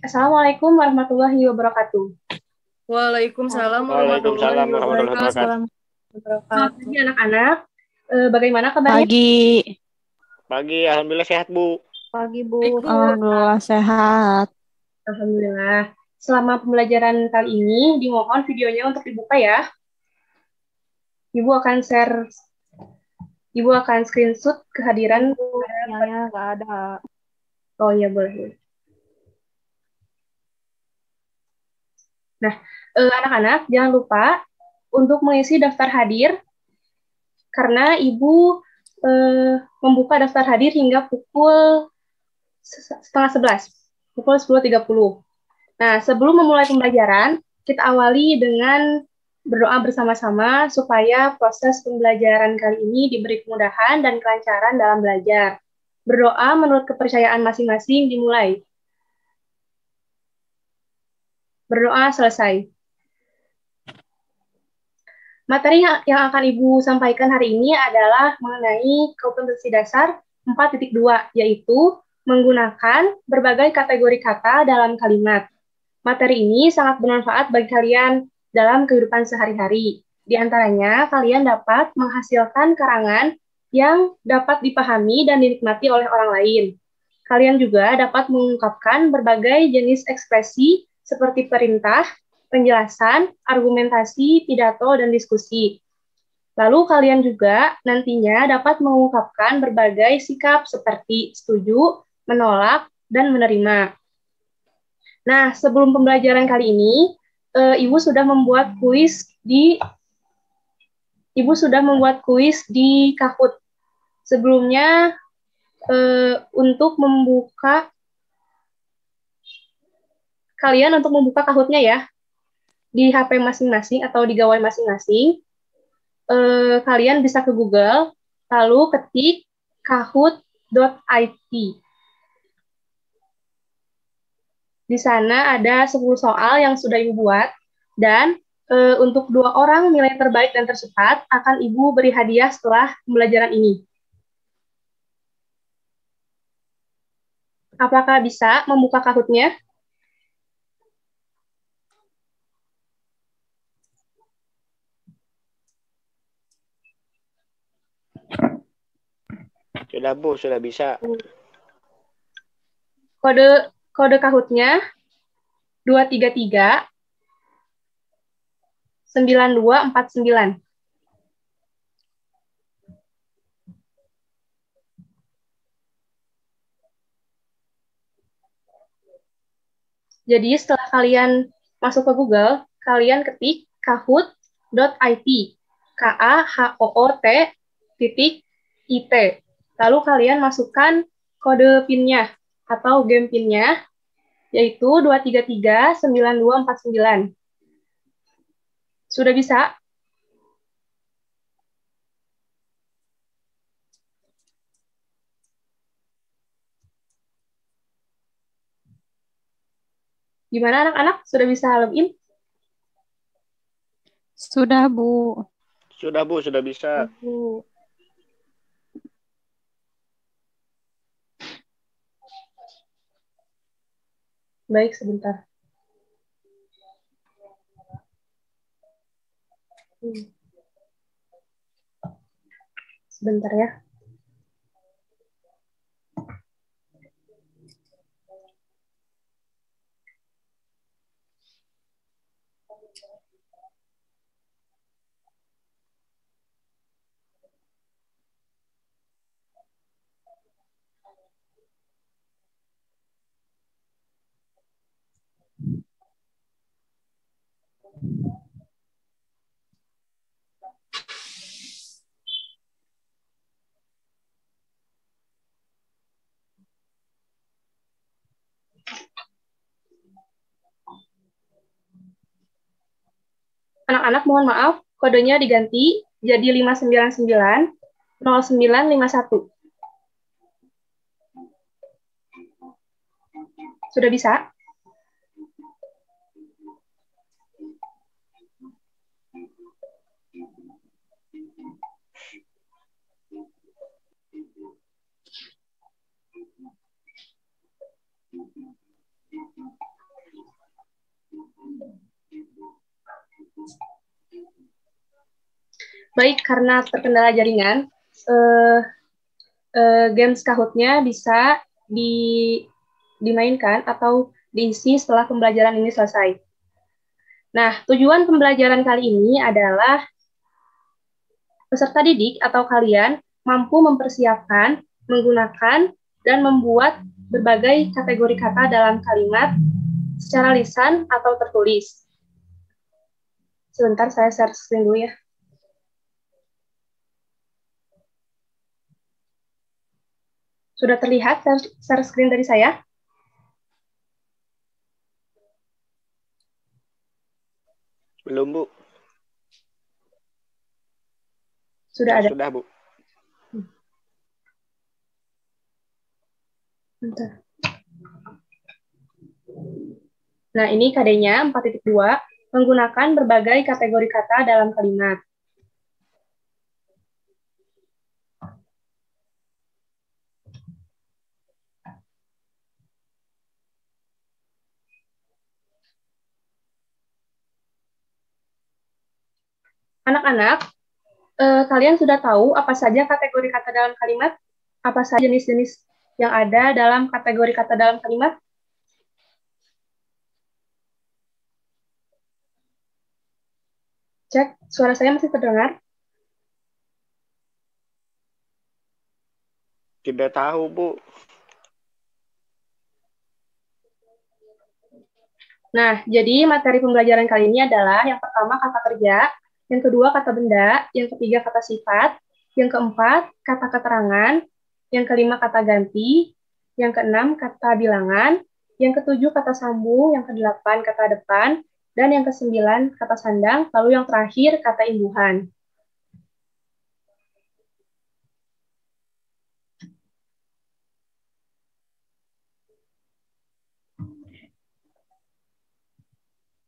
Assalamualaikum warahmatullahi wabarakatuh. Waalaikumsalam Waalaikumsalam warahmatullahi warahmatullahi wabarakatuh. Selamat pagi anak-anak. Bagaimana kabarnya? Pagi, alhamdulillah sehat, Bu. Pagi, Bu. Baik, Bu. Alhamdulillah sehat. Alhamdulillah. Selama pembelajaran kali ini, dimohon videonya untuk dibuka ya. Ibu akan screenshot kehadiran. Sinyalnya nggak ada. Oh iya, boleh. Nah, anak-anak jangan lupa untuk mengisi daftar hadir karena Ibu membuka daftar hadir hingga pukul setengah 11, pukul 10.30. Nah, sebelum memulai pembelajaran, kita awali dengan berdoa bersama-sama supaya proses pembelajaran kali ini diberi kemudahan dan kelancaran dalam belajar. Berdoa menurut kepercayaan masing-masing dimulai. Berdoa selesai. Materi yang akan Ibu sampaikan hari ini adalah mengenai kompetensi dasar 4.2, yaitu menggunakan berbagai kategori kata dalam kalimat. Materi ini sangat bermanfaat bagi kalian dalam kehidupan sehari-hari. Di antaranya, kalian dapat menghasilkan karangan yang dapat dipahami dan dinikmati oleh orang lain. Kalian juga dapat mengungkapkan berbagai jenis ekspresi seperti perintah, penjelasan, argumentasi, pidato, dan diskusi. Lalu kalian juga nantinya dapat mengungkapkan berbagai sikap seperti setuju, menolak, dan menerima. Nah, sebelum pembelajaran kali ini, Ibu sudah membuat kuis di Kahoot. Sebelumnya, untuk membuka Kahoot-nya ya, di HP masing-masing atau di gawai masing-masing, kalian bisa ke Google, lalu ketik kahoot.it. Di sana ada 10 soal yang sudah Ibu buat, dan untuk 2 orang nilai terbaik dan tercepat akan Ibu beri hadiah setelah pembelajaran ini. Apakah bisa membuka Kahoot-nya? Sudah, Bu, sudah bisa. Kode Kahoot-nya 233 9249. Jadi setelah kalian masuk ke Google, kalian ketik kahoot.it, KAHOOT.IT. Lalu kalian masukkan kode PIN-nya atau game PIN-nya, yaitu 2339249. Sudah bisa? Gimana anak-anak? Sudah bisa login? Sudah, Bu. Sudah, Bu, sudah bisa. Bu. Baik, sebentar. Sebentar ya. Anak-anak mohon maaf, kodenya diganti jadi 5990951. Sudah bisa? Baik, karena terkendala jaringan, games Kahoot-nya bisa dimainkan atau diisi setelah pembelajaran ini selesai. Nah, tujuan pembelajaran kali ini adalah peserta didik atau kalian mampu mempersiapkan, menggunakan, dan membuat berbagai kategori kata dalam kalimat secara lisan atau tertulis. Sebentar, saya share screen dulu ya. Sudah terlihat share screen dari saya? Belum, Bu. Sudah ada? Sudah, Bu. Bentar. Nah, ini KD-nya 4.2, menggunakan berbagai kategori kata dalam kalimat. Anak-anak, kalian sudah tahu apa saja kategori kata dalam kalimat? Apa saja jenis-jenis yang ada dalam kategori kata dalam kalimat? Cek, suara saya masih terdengar? Tidak tahu, Bu. Nah, jadi materi pembelajaran kali ini adalah yang pertama kata kerja, yang kedua kata benda, yang ketiga kata sifat, yang keempat kata keterangan, yang kelima kata ganti, yang keenam kata bilangan, yang ketujuh kata sambung, yang kedelapan kata depan, dan yang kesembilan kata sandang, lalu yang terakhir kata imbuhan.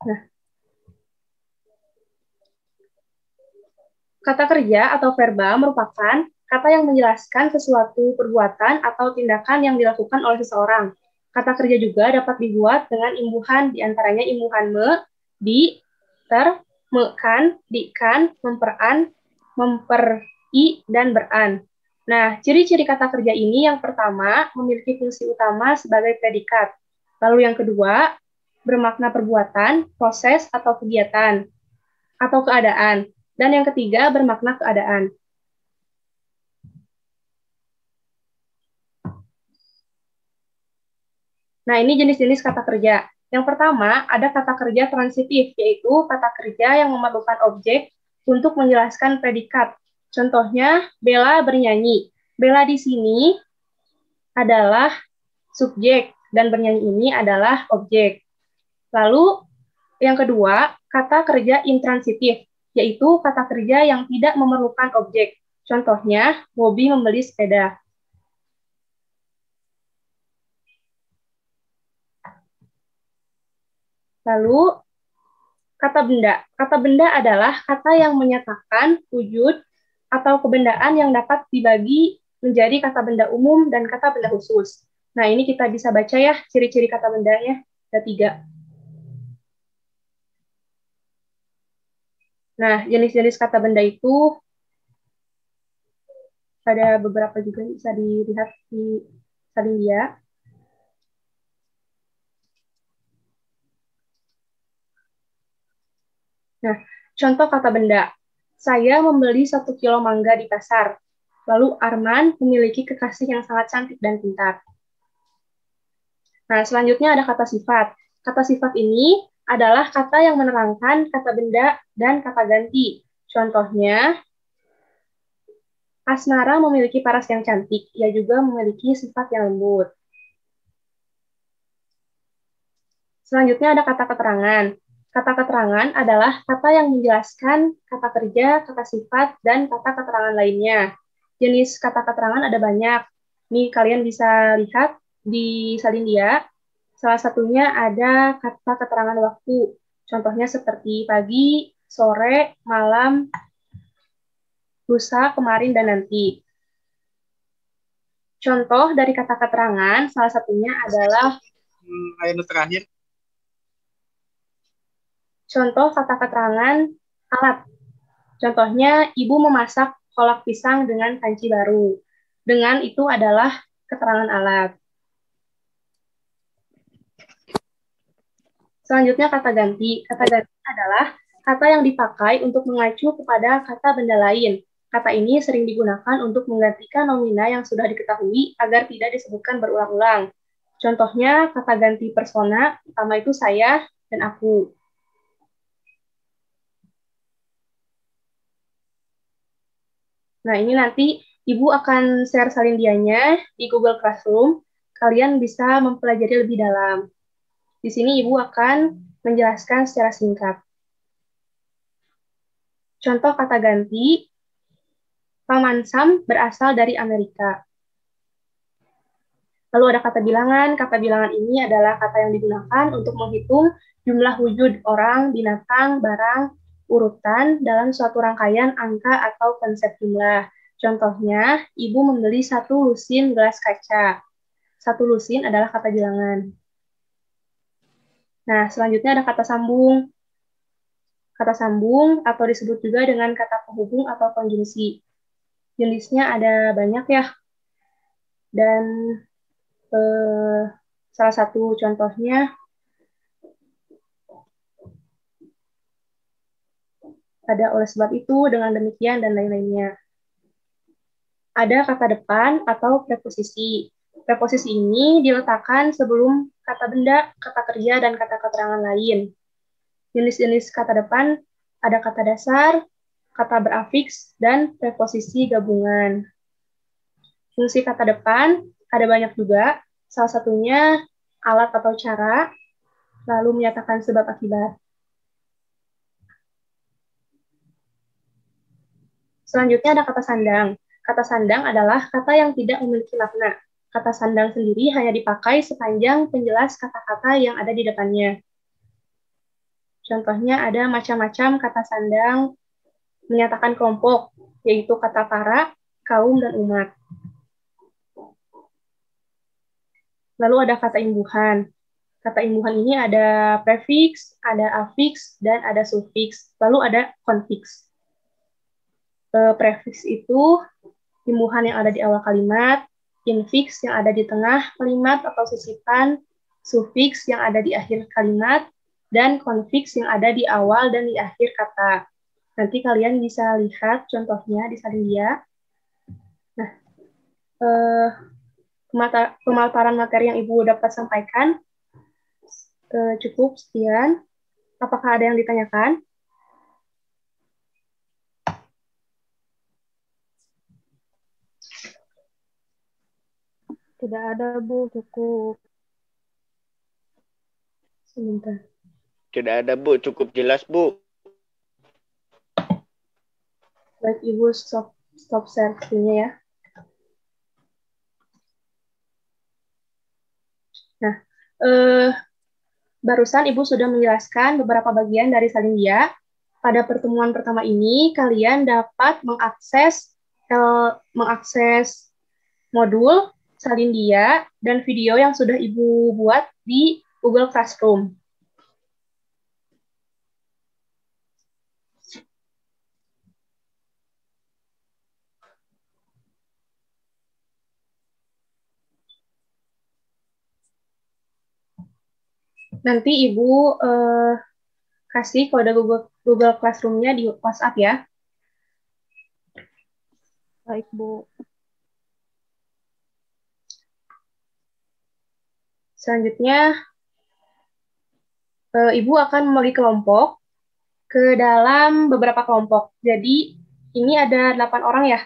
Nah, kata kerja atau verba merupakan kata yang menjelaskan sesuatu perbuatan atau tindakan yang dilakukan oleh seseorang. Kata kerja juga dapat dibuat dengan imbuhan, diantaranya imbuhan me, di, ter, mekan, dikan, memperan, memperi, dan beran. Nah, ciri-ciri kata kerja ini yang pertama memiliki fungsi utama sebagai predikat. Lalu yang kedua, bermakna perbuatan, proses, atau kegiatan, atau keadaan. Dan yang ketiga, bermakna keadaan. Nah, ini jenis-jenis kata kerja. Yang pertama, ada kata kerja transitif, yaitu kata kerja yang memerlukan objek untuk menjelaskan predikat. Contohnya, Bella bernyanyi. Bella di sini adalah subjek, dan bernyanyi ini adalah objek. Lalu, yang kedua, kata kerja intransitif, yaitu kata kerja yang tidak memerlukan objek. Contohnya, Bobby membeli sepeda. Lalu, kata benda. Kata benda adalah kata yang menyatakan wujud atau kebendaan yang dapat dibagi menjadi kata benda umum dan kata benda khusus. Nah, ini kita bisa baca ya, ciri-ciri kata bendanya. Ada 3. Nah, jenis-jenis kata benda itu ada beberapa juga bisa dilihat di salin dia. Nah, contoh kata benda. Saya membeli 1 kilo mangga di pasar. Lalu Arman memiliki kekasih yang sangat cantik dan pintar. Nah, selanjutnya ada kata sifat. Kata sifat ini adalah kata yang menerangkan kata benda dan kata ganti. Contohnya, Asmara memiliki paras yang cantik. Ia juga memiliki sifat yang lembut. Selanjutnya ada kata keterangan. Kata keterangan adalah kata yang menjelaskan kata kerja, kata sifat, dan kata keterangan lainnya. Jenis kata keterangan ada banyak. Nih, kalian bisa lihat di salin dia. Salah satunya ada kata keterangan waktu. Contohnya seperti pagi, sore, malam, lusa, kemarin, dan nanti. Contoh dari kata keterangan, salah satunya adalah terakhir. Contoh kata keterangan alat. Contohnya, ibu memasak kolak pisang dengan panci baru. Dengan itu adalah keterangan alat. Selanjutnya kata ganti. Kata ganti adalah kata yang dipakai untuk mengacu kepada kata benda lain. Kata ini sering digunakan untuk menggantikan nomina yang sudah diketahui agar tidak disebutkan berulang-ulang. Contohnya kata ganti persona, pertama itu saya dan aku. Nah, ini nanti Ibu akan share salindianya di Google Classroom. Kalian bisa mempelajari lebih dalam. Di sini Ibu akan menjelaskan secara singkat. Contoh kata ganti, Paman Sam berasal dari Amerika. Lalu ada kata bilangan. Kata bilangan ini adalah kata yang digunakan untuk menghitung jumlah wujud orang, binatang, barang, urutan dalam suatu rangkaian angka atau konsep jumlah. Contohnya, ibu membeli 1 lusin gelas kaca. 1 lusin adalah kata bilangan. Nah, selanjutnya ada kata sambung. Kata sambung atau disebut juga dengan kata penghubung atau konjungsi. Jenisnya ada banyak ya. Dan salah satu contohnya ada oleh sebab itu, dengan demikian, dan lain-lainnya. Ada kata depan atau preposisi. Preposisi ini diletakkan sebelum kata benda, kata kerja, dan kata keterangan lain. Jenis-jenis kata depan ada kata dasar, kata berafiks, dan preposisi gabungan. Fungsi kata depan ada banyak juga, salah satunya alat atau cara, lalu menyatakan sebab akibat. Selanjutnya ada kata sandang. Kata sandang adalah kata yang tidak memiliki makna. Kata sandang sendiri hanya dipakai sepanjang penjelas kata-kata yang ada di depannya. Contohnya ada macam-macam kata sandang menyatakan kelompok, yaitu kata para, kaum, dan umat. Lalu ada kata imbuhan. Kata imbuhan ini ada prefiks, ada afiks, dan ada sufiks. Lalu ada konfiks. Prefiks itu imbuhan yang ada di awal kalimat, infiks yang ada di tengah kalimat atau sisipan, sufiks yang ada di akhir kalimat, dan konfiks yang ada di awal dan di akhir kata. Nanti kalian bisa lihat contohnya di salindia. Nah, pemaparan materi yang Ibu dapat sampaikan cukup sekian. Apakah ada yang ditanyakan? Tidak ada, Bu. Cukup. Sebentar. Tidak ada, Bu. Cukup jelas, Bu. Baik, Ibu stop share-nya ya. Nah, barusan Ibu sudah menjelaskan beberapa bagian dari salindia. Pada pertemuan pertama ini, kalian dapat mengakses modul salindia dan video yang sudah Ibu buat di Google Classroom. Nanti Ibu kasih kode Google Classroom-nya di WhatsApp ya. Baik, Bu. Selanjutnya, Ibu akan membagi kelompok ke dalam beberapa kelompok. Jadi, ini ada 8 orang ya.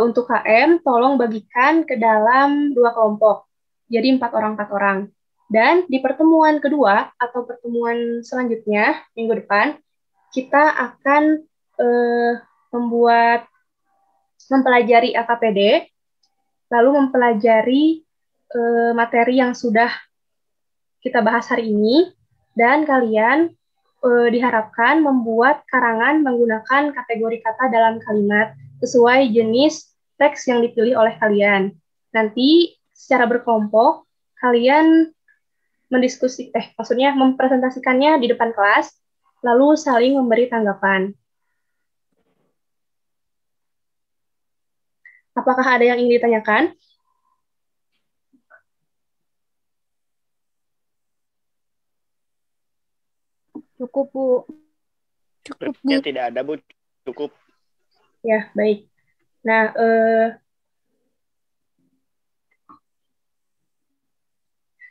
Untuk KM, tolong bagikan ke dalam 2 kelompok. Jadi 4 orang, 4 orang. Dan di pertemuan kedua atau pertemuan selanjutnya, minggu depan, kita akan mempelajari LKPD, lalu mempelajari materi yang sudah kita bahas hari ini, dan kalian diharapkan membuat karangan menggunakan kategori kata dalam kalimat sesuai jenis teks yang dipilih oleh kalian. Nanti secara berkelompok, kalian mempresentasikannya di depan kelas, lalu saling memberi tanggapan. Apakah ada yang ingin ditanyakan? Cukup, Bu. Cukup, Bu. Sepertinya tidak ada, Bu. Cukup. Ya, baik. Nah,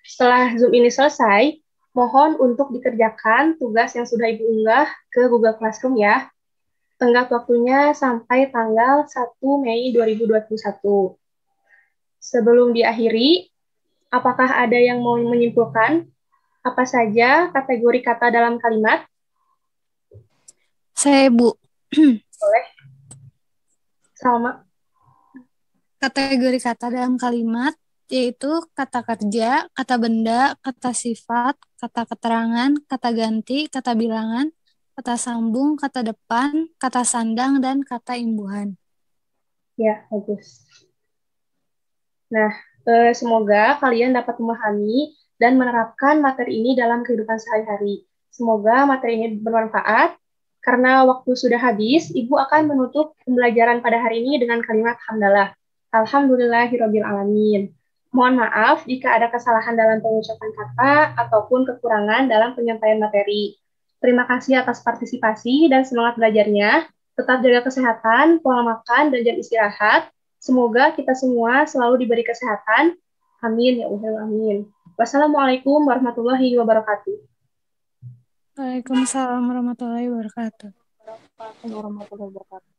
setelah Zoom ini selesai, mohon untuk dikerjakan tugas yang sudah Ibu unggah ke Google Classroom ya. Tenggat waktunya sampai tanggal 1 Mei 2021. Sebelum diakhiri, apakah ada yang mau menyimpulkan apa saja kategori kata dalam kalimat? Saya, Bu. Boleh. Salma. Kategori kata dalam kalimat yaitu kata kerja, kata benda, kata sifat, kata keterangan, kata ganti, kata bilangan, kata sambung, kata depan, kata sandang, dan kata imbuhan. Ya, bagus. Nah, semoga kalian dapat memahami dan menerapkan materi ini dalam kehidupan sehari-hari. Semoga materi ini bermanfaat. Karena waktu sudah habis, Ibu akan menutup pembelajaran pada hari ini dengan kalimat hamdalah. Alhamdulillahirabbil alamin. Mohon maaf jika ada kesalahan dalam pengucapan kata ataupun kekurangan dalam penyampaian materi. Terima kasih atas partisipasi dan semangat belajarnya. Tetap jaga kesehatan, pola makan, dan jam istirahat. Semoga kita semua selalu diberi kesehatan. Amin ya Allah, amin. Wassalamualaikum warahmatullahi wabarakatuh. Waalaikumsalam warahmatullahi wabarakatuh. Warahmatullahi wabarakatuh.